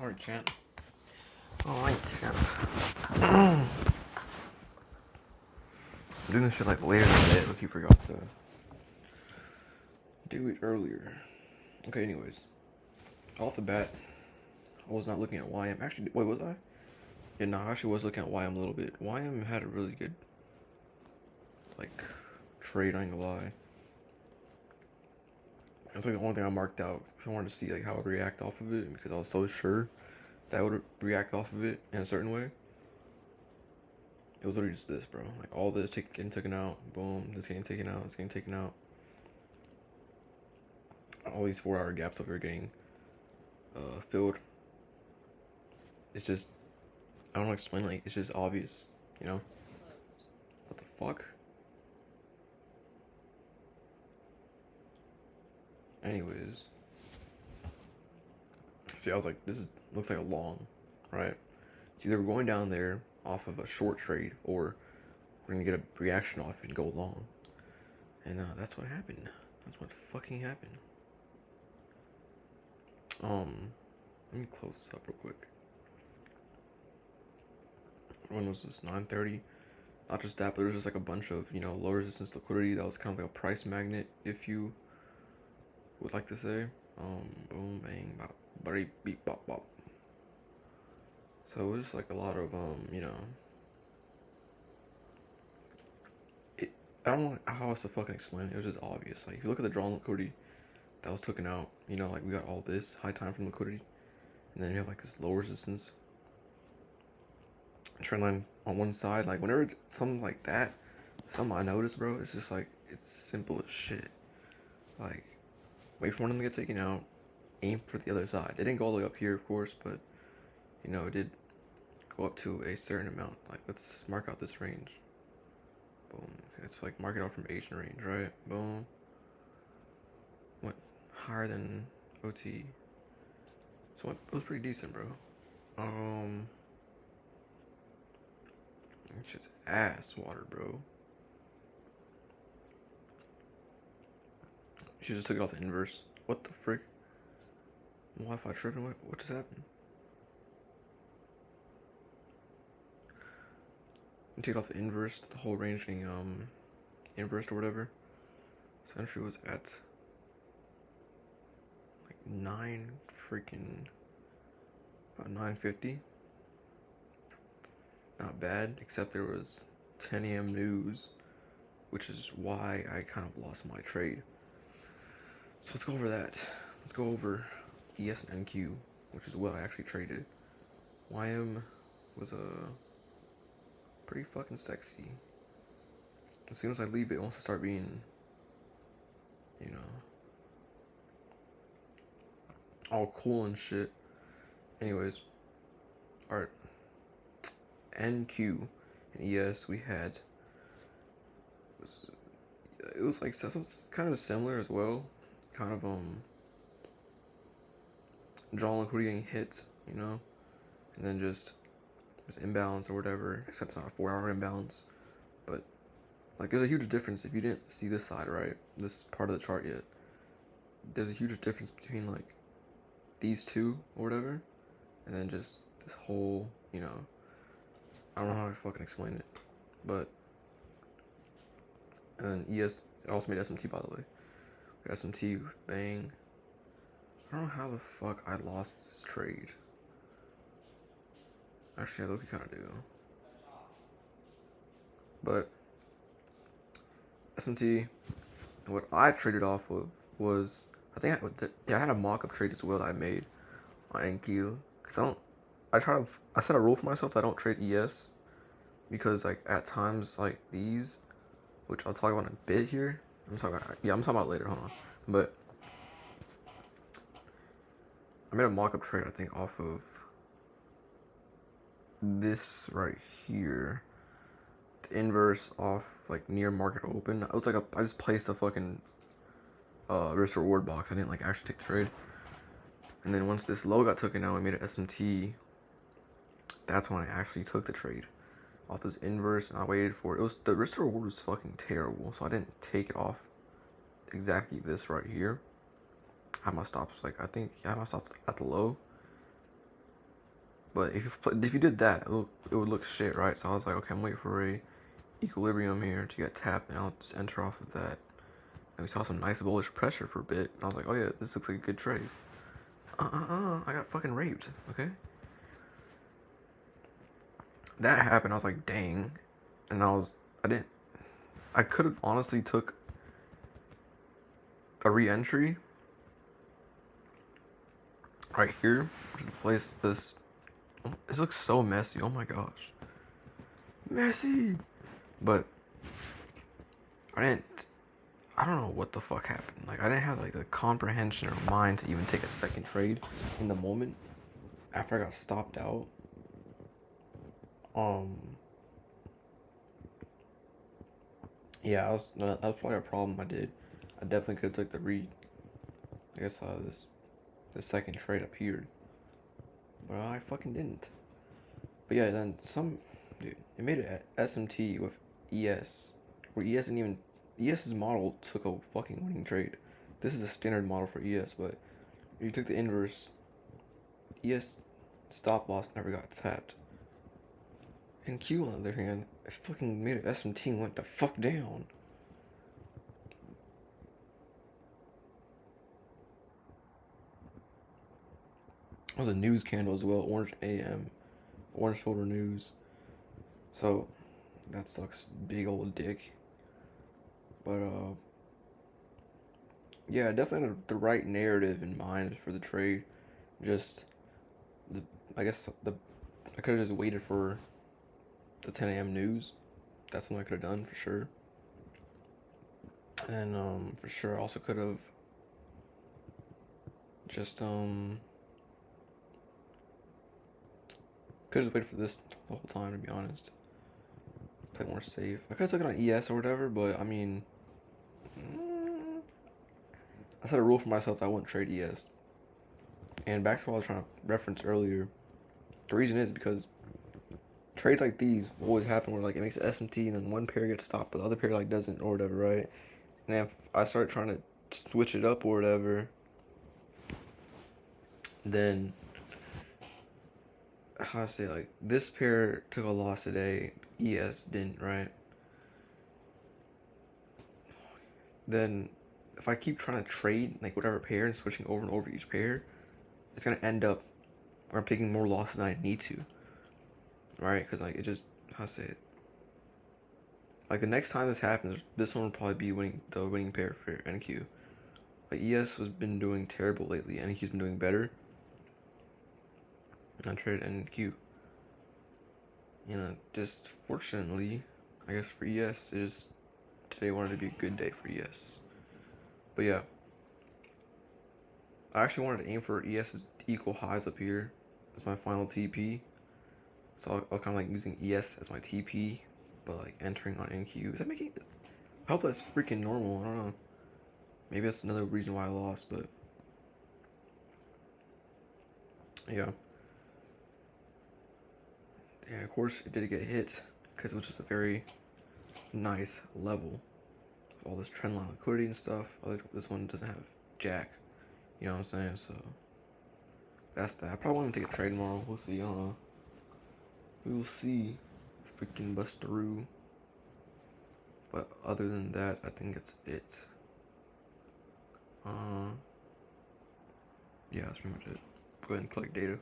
Alright, chat. Alright, chat. I'm doing this shit like later in the day, but you forgot to do it earlier. Okay, anyways. Off the bat, I was not looking at YM. Actually, wait, was I? Yeah, no, I actually was looking at YM a little bit. YM had a really good, like, trade, I ain't gonna lie. That's like the only thing I marked out, because I wanted to see like how it would react off of it, because I was so sure that it would react off of it in a certain way. It was literally just this, bro. Like, all this getting taken out, boom, this getting taken out, this getting taken out. All these 4-hour gaps up here getting filled. It's just, I don't know how to explain, like, it's just obvious, you know? What the fuck? Anyways. See, I was like, looks like a long, right? It's either we're going down there off of a short trade, or we're gonna get a reaction off and go long. And that's what happened. That's what fucking happened. Let me close this up real quick. When was this? 9:30. Not just that, but there was just like a bunch of, low resistance liquidity that was kind of like a price magnet, if you would like to say. Boom, bang, bop, buddy, beep, bop, bop. So it was just like a lot of, I don't know how else to fucking explain it. It was just obvious. Like, if you look at the drawn liquidity that was taken out, like we got all this high time frame liquidity, and then you have like this low resistance trend line on one side. Like, whenever it's something like that, something I noticed, bro, it's just like, it's simple as shit. Like, wait for one of them to get taken out, aim for the other side. It didn't go all the way up here, of course, but, it did go up to a certain amount. Like, let's mark out this range. Boom. It's like mark it out from Asian range, right? Boom. What? Higher than OT. So it was pretty decent, bro. It's just ass water, bro. She just took it off the inverse. What the frick? Wi-Fi tripping? What just happened? Take it off the inverse, the whole range getting inversed or whatever. So entry was at like about 950. Not bad, except there was 10 a.m. news, which is why I kind of lost my trade. So let's go over that. Let's go over ES and NQ, which is what I actually traded. YM was pretty fucking sexy. As soon as I leave it wants to start being, all cool and shit. Anyways, alright. NQ and ES we had, it was like some kind of similar as well. Kind of drawn liquidity getting hit, and then just imbalance or whatever, except it's not a 4-hour imbalance. But like, there's a huge difference if you didn't see this side, right? This part of the chart yet. There's a huge difference between like these two or whatever, and then just this whole, I don't know how to fucking explain it, but. And then ES also made SMT, by the way. SMT, bang. I don't know how the fuck I lost this trade. Actually, I look kind of do. But SMT, what I traded off of was, I had a mock-up trade as well that I made on NQ. Cause I set a rule for myself that I don't trade ES, because like at times like these, which I'll talk about in a bit here. I'm talking about later, hold on. But I made a mock-up trade, I think, off of this right here. The inverse off like near market open. I just placed a fucking risk reward box. I didn't like actually take the trade. And then once this low got taken out, I made an SMT. That's when I actually took the trade off this inverse, and I waited for it. The risk reward was fucking terrible, so I didn't take it off exactly this right here. I had my stops I had my stops at the low, But if you did that, it would look shit, right? So I was like, okay, I'm waiting for a equilibrium here to get tapped, and I'll just enter off of that. And we saw some nice bullish pressure for a bit, and I was like, oh yeah, this looks like a good trade. I got fucking raped, okay? That happened, I was like, dang. And I could have honestly took a re-entry right here, which is the place this looks so messy, oh my gosh. Messy! But, I don't know what the fuck happened. Like, I didn't have, like, the comprehension or mind to even take a second trade in the moment after I got stopped out. Yeah, that was probably a problem I did. I definitely could have took the second trade appeared. But I fucking didn't. But yeah, then dude, it made it SMT with ES, where ES didn't even, ES's model took a fucking winning trade. This is a standard model for ES, but if you took the inverse, ES stop loss never got tapped. And Q, on the other hand, it fucking made it SMT and went the fuck down. It was a news candle as well, orange AM, orange shoulder news. So that sucks, big old dick. But yeah, definitely had the right narrative in mind for the trade. Just I guess I could have just waited for the 10 a.m. news. That's something I could have done for sure. And for sure, I also could have just could have waited for this the whole time, to be honest. Play more safe. I could have took it on ES or whatever, but I mean, I set a rule for myself that I wouldn't trade ES. And back to what I was trying to reference earlier, the reason is because trades like these always happen where like it makes an SMT and then one pair gets stopped, but the other pair like doesn't or whatever, right? And if I start trying to switch it up or whatever, then how I say, like, this pair took a loss today, ES didn't, right? Then if I keep trying to trade like whatever pair and switching over and over each pair, it's gonna end up where I'm taking more losses than I need to, right? Because like it just, how I say it, like the next time this happens, this one will probably be the winning pair for NQ. Like ES has been doing terrible lately, NQ's been doing better. I traded NQ. You know, just fortunately, I guess for ES, today wanted to be a good day for ES. But yeah, I actually wanted to aim for ES's equal highs up here as my final TP. So I'll kind of like using ES as my TP, but like entering on NQ. Is that making? I hope that's freaking normal. I don't know. Maybe that's another reason why I lost, but yeah. Yeah, of course it did get hit because it was just a very nice level. All this trendline liquidity and stuff. This one doesn't have jack. You know what I'm saying? So that's that. I probably want to take a trade tomorrow. We'll see. We'll see. Freaking bust through. But other than that, I think it's it. Yeah, that's pretty much it. Go ahead and collect data.